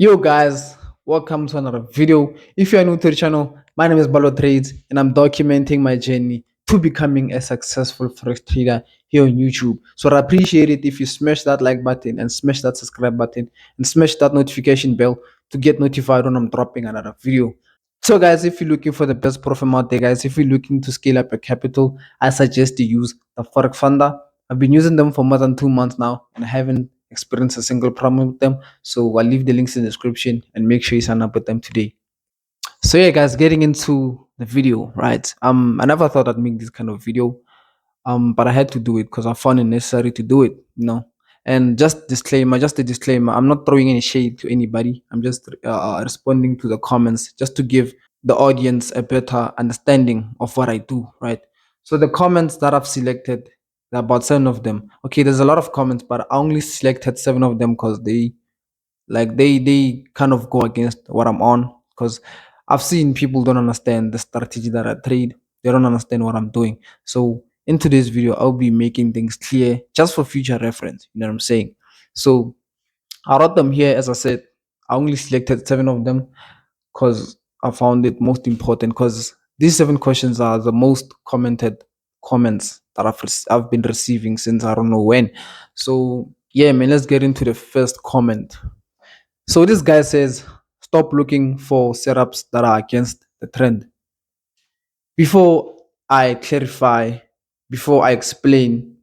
Yo guys, welcome to another video. If you are new to the channel, my name is Ballo.trades and I'm documenting my journey to becoming a successful forex trader here on YouTube. So I appreciate it if you smash that like button and smash that subscribe button and smash that notification bell to get notified when I'm dropping another video. So guys, if you're looking for the best profit out there, guys, if you're looking to scale up your capital, I suggest you use the Forex Funder. I've been using them for more than 2 months now and I haven't experienced a single problem with them. So I'll leave the links in the description and make sure you sign up with them today. So yeah, guys, getting into the video, right? I never thought I'd make this kind of video, but I had to do it because I found it necessary to do it. And just a disclaimer, I'm not throwing any shade to anybody. I'm just responding to the comments just to give the audience a better understanding of what I do, right? So the comments that I've selected, there are about 7 of them. Okay, there's a lot of comments, but I only selected 7 of them because they kind of go against what I'm on. Because I've seen people don't understand the strategy that I trade. They don't understand what I'm doing. So in today's video, I'll be making things clear just for future reference. You know what I'm saying? So I wrote them here. As I said, I only selected 7 of them because I found it most important, because these 7 questions are the most commented comments that I've been receiving since I don't know when. So yeah, man, let's get into the first comment. So this guy says, stop looking for setups that are against the trend. Before I clarify, before I explain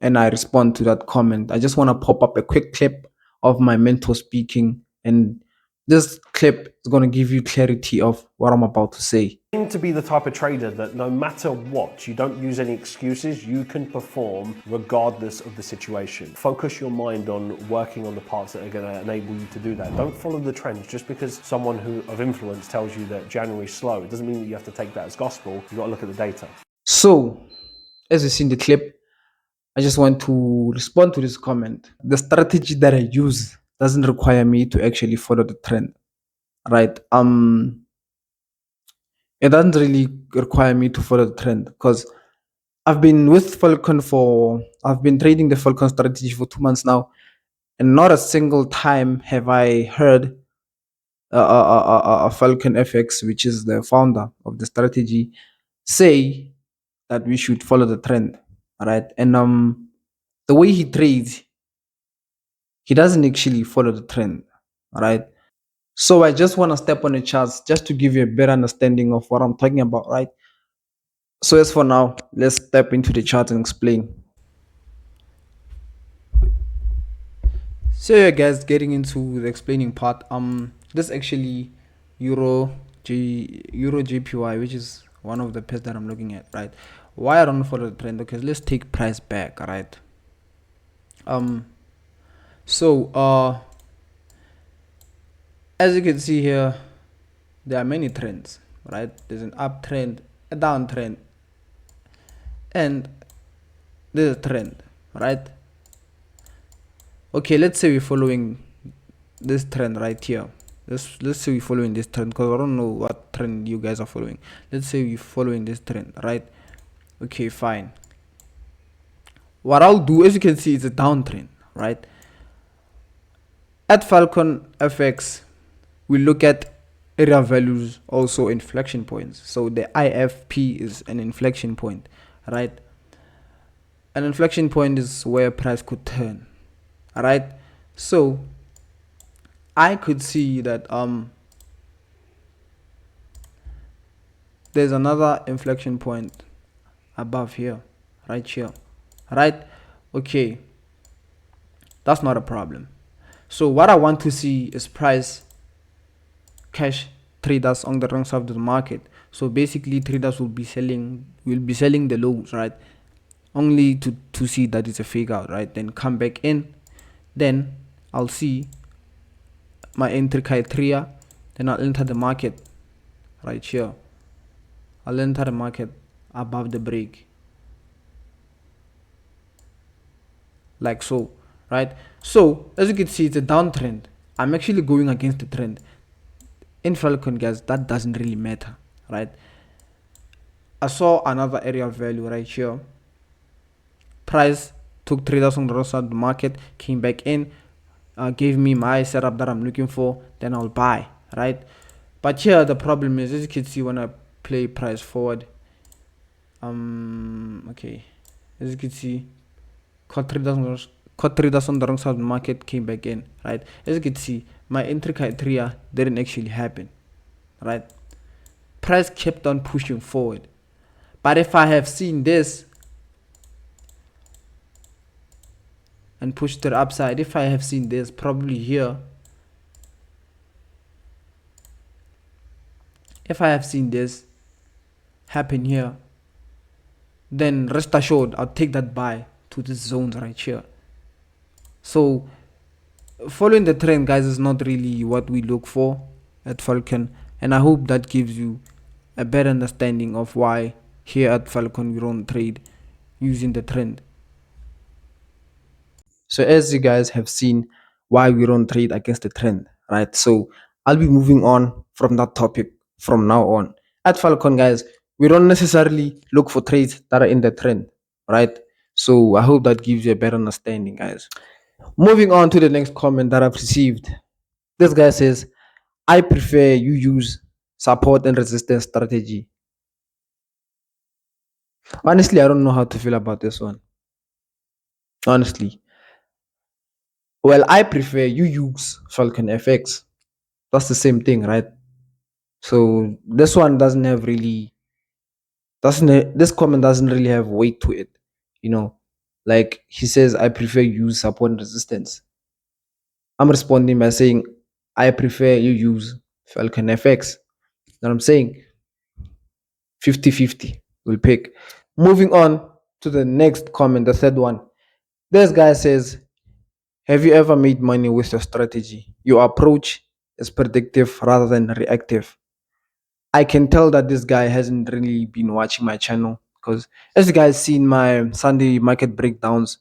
and I respond to that comment, I just want to pop up a quick clip of my mentor speaking, and this clip is going to give you clarity of what I'm about to say. Aim to be the type of trader that no matter what, you don't use any excuses, you can perform regardless of the situation. Focus your mind on working on the parts that are going to enable you to do that. Don't follow the trends. Just because someone of influence tells you that January is slow, it doesn't mean that you have to take that as gospel. You've got to look at the data. So, as you see in the clip, I just want to respond to this comment. The strategy that I use doesn't require me to actually follow the trend, right? It doesn't really require me to follow the trend because I've been trading the Falcon strategy for 2 months now, and not a single time have I heard Falcon FX, which is the founder of the strategy, say that we should follow the trend, right? And the way he trades, he doesn't actually follow the trend, right? So I just want to step on the charts just to give you a better understanding of what I'm talking about, right? So as for now, let's step into the chart and explain. So yeah, guys, getting into the explaining part. This actually Euro JPY, which is one of the pairs that I'm looking at, right? Why I don't follow the trend? Okay, let's take price back, right? Um, so as you can see here, there are many trends, right? There's an uptrend, a downtrend, and there's a trend, right? Okay, let's say we're following this trend right here. Let's say we're following this trend, because I don't know what trend you guys are following. Let's say we're following this trend, right? Okay, fine. What I'll do, as you can see, it's a downtrend, right? At Falcon FX, we look at area values, also inflection points. So the IFP is an inflection point, right? An inflection point is where price could turn, right? So I could see that there's another inflection point above here, right here, right? Okay, that's not a problem. So what I want to see is price cash traders on the wrong side of the market. So basically traders will be selling the lows, right? Only to see that it's a fake out, right? Then come back in, then I'll see my entry criteria, then I'll enter the market right here. I'll enter the market above the break, like so, right? So as you can see, it's a downtrend. I'm actually going against the trend. In Falcon, guys, that doesn't really matter, right? I saw another area of value right here. Price took traders on the wrong side of the market, came back in, give me my setup that I'm looking for, then I'll buy, right? But here the problem is, as you can see when I play price forward, okay, as you can see, caught 3,000, caught 3,000 on the wrong side of the market, came back in, right? As you can see, my entry criteria didn't actually happen, right? Price kept on pushing forward. But if I have seen this and pushed to the upside, if I have seen this probably here, if I have seen this happen here, then rest assured I'll take that buy to this zones right here. So following the trend, guys, is not really what we look for at Falcon, and I hope that gives you a better understanding of why here at Falcon we don't trade using the trend. So as you guys have seen, why we don't trade against the trend, right? So I'll be moving on from that topic from now on. At Falcon, guys, we don't necessarily look for trades that are in the trend, right? So I hope that gives you a better understanding, guys. Moving on to the next comment that I've received. This guy says, I prefer you use support and resistance strategy. Honestly, I don't know how to feel about this one. Honestly. Well, I prefer you use Falcon FX. That's the same thing, right? So this one doesn't have really this comment doesn't really have weight to it, you know. Like he says, I prefer use support and resistance. I'm responding by saying I prefer you use Falcon FX. And I'm saying 50-50. We'll pick. Moving on to the next comment, the third one. This guy says, have you ever made money with your strategy? Your approach is predictive rather than reactive. I can tell that this guy hasn't really been watching my channel because as you guys seen my Sunday market breakdowns.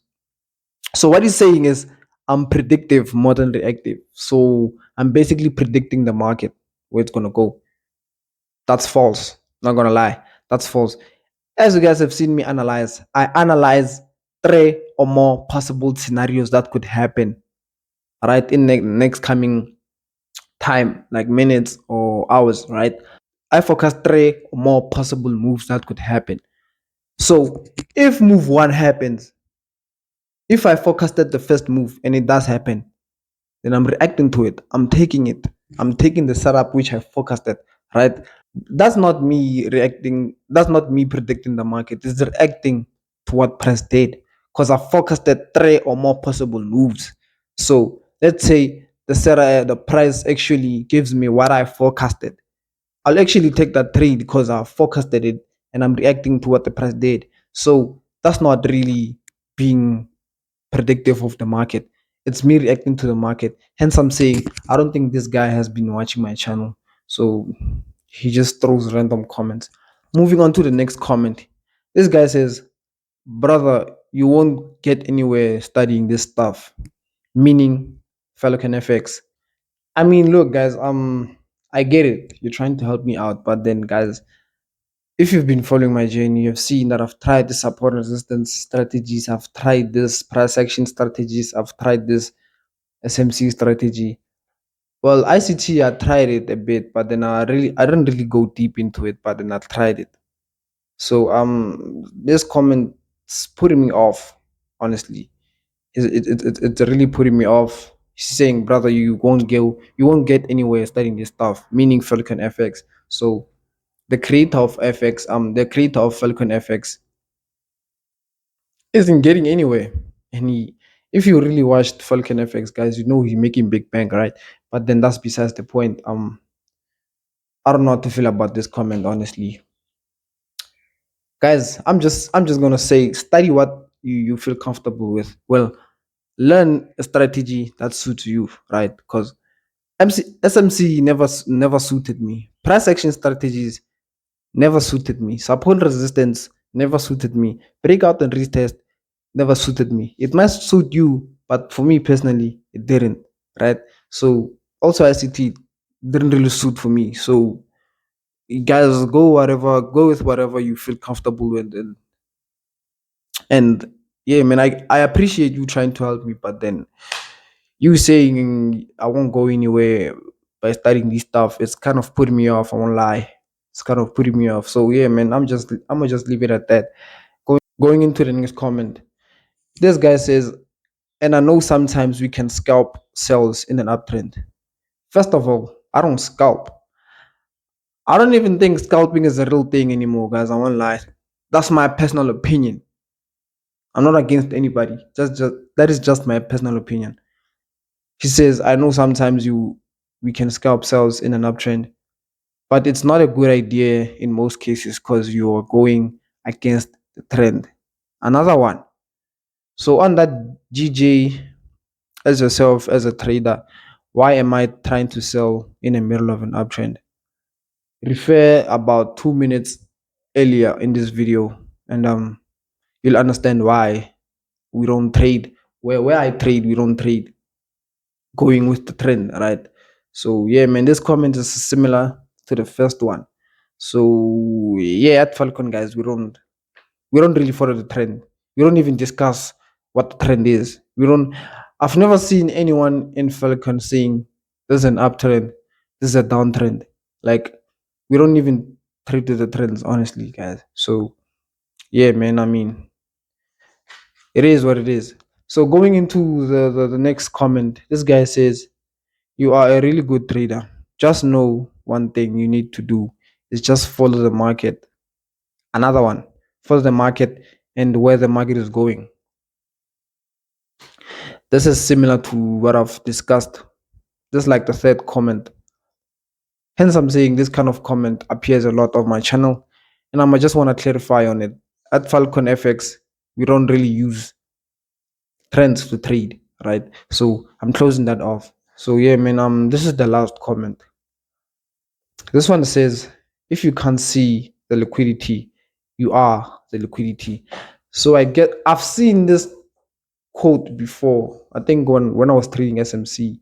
So what he's saying is I'm predictive more than reactive. So I'm basically predicting the market where it's gonna go. That's false. Not gonna lie. That's false. As you guys have seen me analyze, I analyze three or more possible scenarios that could happen right in the next coming time, like minutes or hours, right? I focus three or more possible moves that could happen. So if move one happens, if I forecasted the first move and it does happen, then I'm reacting to it. I'm taking it. I'm taking the setup which I forecasted, right? That's not me reacting. That's not me predicting the market. It's reacting to what price did because I forecasted three or more possible moves. So let's say the price actually gives me what I forecasted. I'll actually take that trade because I forecasted it and I'm reacting to what the price did. So that's not really being predictive of the market. It's me reacting to the market. Hence, I'm saying I don't think this guy has been watching my channel. So he just throws random comments. Moving on to the next comment. This guy says, brother, you won't get anywhere studying this stuff. Meaning Falcon FX. I mean, look, guys, I get it. You're trying to help me out, but then, guys, if you've been following my journey, you've seen that I've tried the support resistance strategies, I've tried this price action strategies, I've tried this SMC strategy. Well, ICT, I tried it a bit, but then I didn't really go deep into it, but then I tried it. So this comment's putting me off, honestly. It's really putting me off. He's saying, brother, you won't get anywhere studying this stuff, meaning Falcon FX. So the creator of Falcon FX isn't getting anywhere. And if you really watched Falcon FX, guys, you know he's making big bank, right? But then that's besides the point. I don't know how to feel about this comment, honestly. Guys, I'm just gonna say study what you feel comfortable with. Well, learn a strategy that suits you, right? Because SMC never suited me. Price action strategies never suited me. Support resistance never suited me. Breakout and retest never suited me. It might suit you, but for me personally, it didn't. Right. So also ICT didn't really suit for me. So you guys go with whatever you feel comfortable with, and yeah, man, I appreciate you trying to help me, but then You saying I won't go anywhere by studying this stuff, it's kind of putting me off. I won't lie. It's kind of putting me off. So yeah, man, I'm gonna just leave it at that. Going into the next comment. This guy says, and I know sometimes we can scalp sales in an uptrend. First of all, I don't scalp. I don't even think scalping is a real thing anymore, guys. I won't lie. That's my personal opinion. I'm not against anybody. Just that is just my personal opinion. He says, I know sometimes we can scalp sales in an uptrend, but it's not a good idea in most cases because you are going against the trend. Another one. So on that, GJ, as yourself as a trader, why am I trying to sell in the middle of an uptrend? Refer about 2 minutes earlier in this video, and you'll understand why we don't trade. Where I trade, we don't trade going with the trend, right? So yeah, man, this comment is similar to the first one. So yeah, at Falcon, guys, we don't really follow the trend. We don't even discuss what the trend is. We don't. I've never seen anyone in Falcon saying there's an uptrend, this is a downtrend. Like we don't even trade to the trends, honestly, guys. So yeah, man. I mean, it is what it is. So going into the next comment, this guy says, you are a really good trader. Just know one thing you need to do is just follow the market. Another one, follow the market and where the market is going. This is similar to what I've discussed. This is like the third comment. Hence, I'm saying this kind of comment appears a lot on my channel, and I just want to clarify on it. At Falcon FX, we don't really use trends to trade, right? So I'm closing that off. So yeah, man. This is the last comment. This one says, if you can't see the liquidity, you are the liquidity. So I've seen this quote before. I think when I was trading SMC.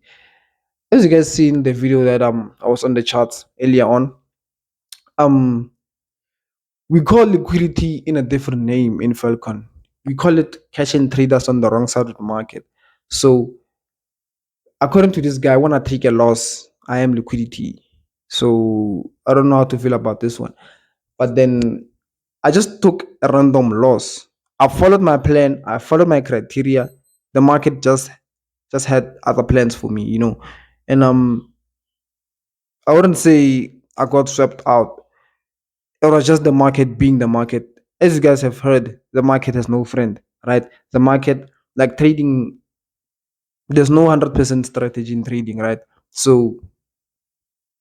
As you guys seen the video that I was on the charts earlier on, um we call liquidity in a different name in Falcon. We call it cash and traders on the wrong side of the market. So according to this guy, when I take a loss, I am liquidity. So I don't know how to feel about this one. But then I just took a random loss. I followed my plan. I followed my criteria. The market just had other plans for me, and I wouldn't say I got swept out. It was just the market being the market. As you guys have heard, the market has no friend, right? The market, like trading, there's no 100% strategy in trading, right? So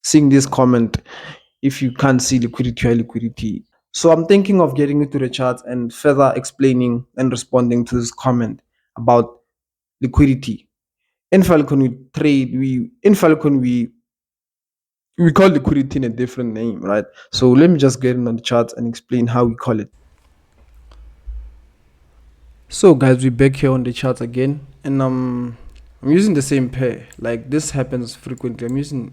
seeing this comment, if you can't see liquidity or liquidity. So I'm thinking of getting into the charts and further explaining and responding to this comment about liquidity. In Falcon we trade, we call liquidity in a different name, right? So let me just get in on the charts and explain how we call it. So guys, we're back here on the charts again, and I'm using the same pair. Like this happens frequently. I'm using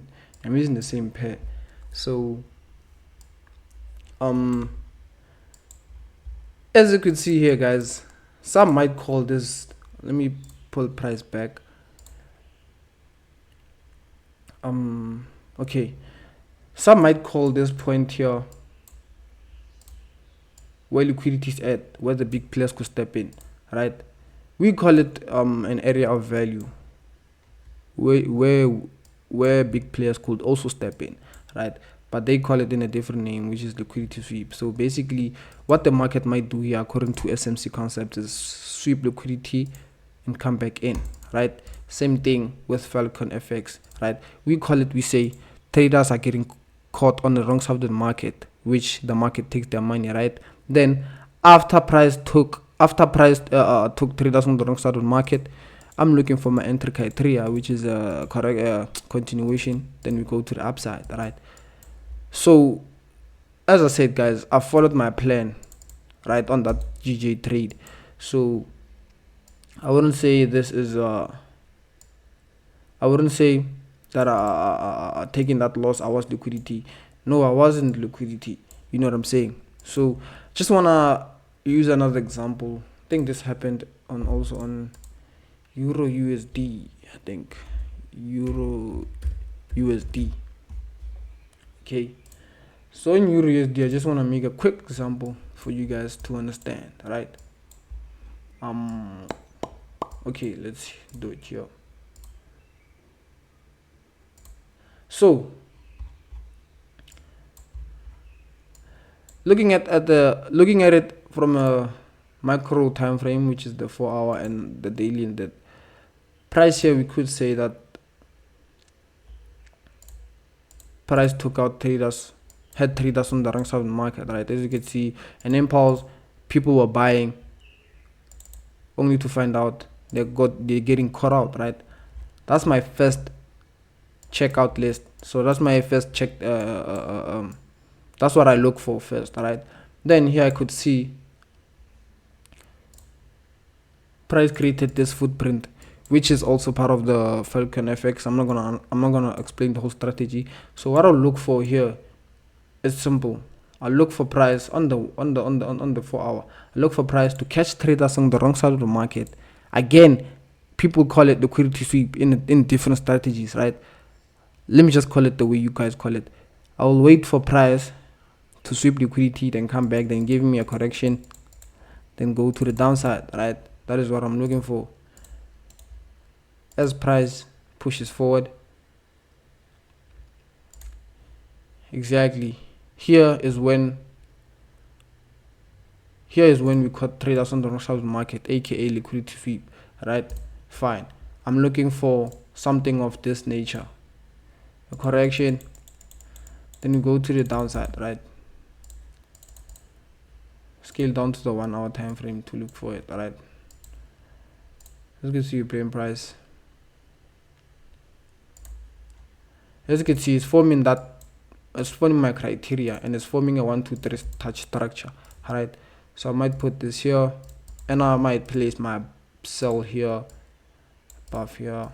the same pair. So um as you can see here, guys, some might call this, let me pull price back. Okay, some might call this point here where liquidity is at, where the big players could step in, right? We call it an area of value where where big players could also step in, right? But they call it in a different name, which is liquidity sweep. So basically, what the market might do here, according to SMC concepts, is sweep liquidity and come back in, right? Same thing with Falcon FX, right? We say traders are getting caught on the wrong side of the market, which the market takes their money, right? Then after price took traders on the wrong side of the market, I'm looking for my entry criteria, which is a correct continuation. Then we go to the upside, right? So as I said, guys, I followed my plan, right, on that GJ trade. So I wouldn't say this is I wouldn't say that taking that loss I was liquidity. No, I wasn't liquidity. You know what I'm saying? So just wanna use another example. I think this happened on also on Euro USD. I think Euro USD. Okay. So in Euro USD, I just want to make a quick example for you guys to understand, right? Um okay, let's do it here. So looking at it from a macro time frame, which is the 4 hour and the daily, and the price here, we could say that price took out traders, had traders on the wrong side of the market, right? As you can see, an impulse, people were buying, only to find out they're getting caught out, right? That's my first checkout list. So that's my first check. That's what I look for first, right? Then here I could see price created this footprint, which is also part of the Falcon FX. I'm not gonna explain the whole strategy. So what I'll look for here is simple. I look for price on the 4 hour. I look for price to catch traders on the wrong side of the market. Again, people call it liquidity sweep in different strategies, right? Let me just call it the way you guys call it. I will wait for price to sweep liquidity, then come back, then give me a correction, then go to the downside, right? That is what I'm looking for. As price pushes forward, exactly here is when we caught traders on the wrong side of the market, aka liquidity sweep, right? Fine. I'm looking for something of this nature, a correction, then you go to the downside, right? Scale down to the 1 hour time frame to look for it, right? As you can see, European price, as you can see, it's forming my criteria, and it's forming a 1 2 3 touch structure, right? So I might put this here, and I might place my sell here, above here,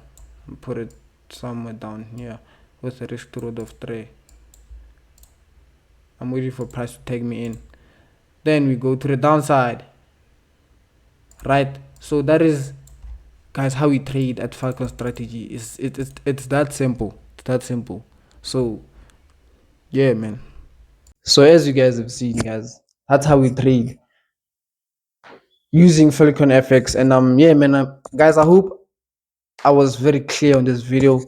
and put it somewhere down here with a risk to reward of 3. I'm waiting for price to take me in. Then we go to the downside, right? So that is, guys, how we trade at Falcon Strategy. It's that simple. It's that simple. So yeah, man. So as you guys have seen, guys, that's how we trade using Falcon FX. And yeah, man, guys, I hope I was very clear on this video.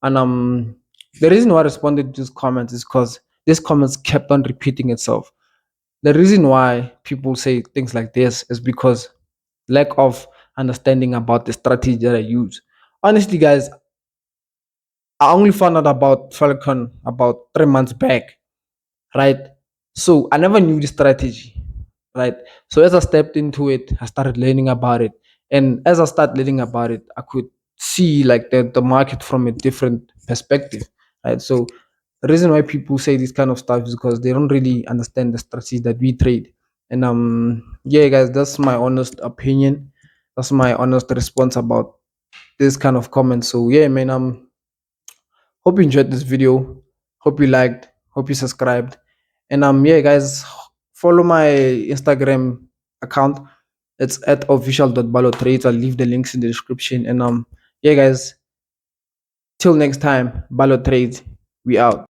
And the reason why I responded to this comments is because this comments kept on repeating itself. The reason why people say things like this is because lack of understanding about the strategy that I use. Honestly, guys, I only found out about Falcon about 3 months back, right? So I never knew the strategy, right? So as I stepped into it, I started learning about it. And as I started learning about it, I could see like the market from a different perspective, right? So the reason why people say this kind of stuff is because they don't really understand the strategy that we trade. And yeah, guys, that's my honest opinion. That's my honest response about this kind of comments. So yeah, man, hope you enjoyed this video. Hope you liked. Hope you subscribed. And yeah, guys, follow my Instagram account. It's at official.ballo.trades. I'll leave the links in the description. And yeah, guys, till next time, Ballo Trades. We out.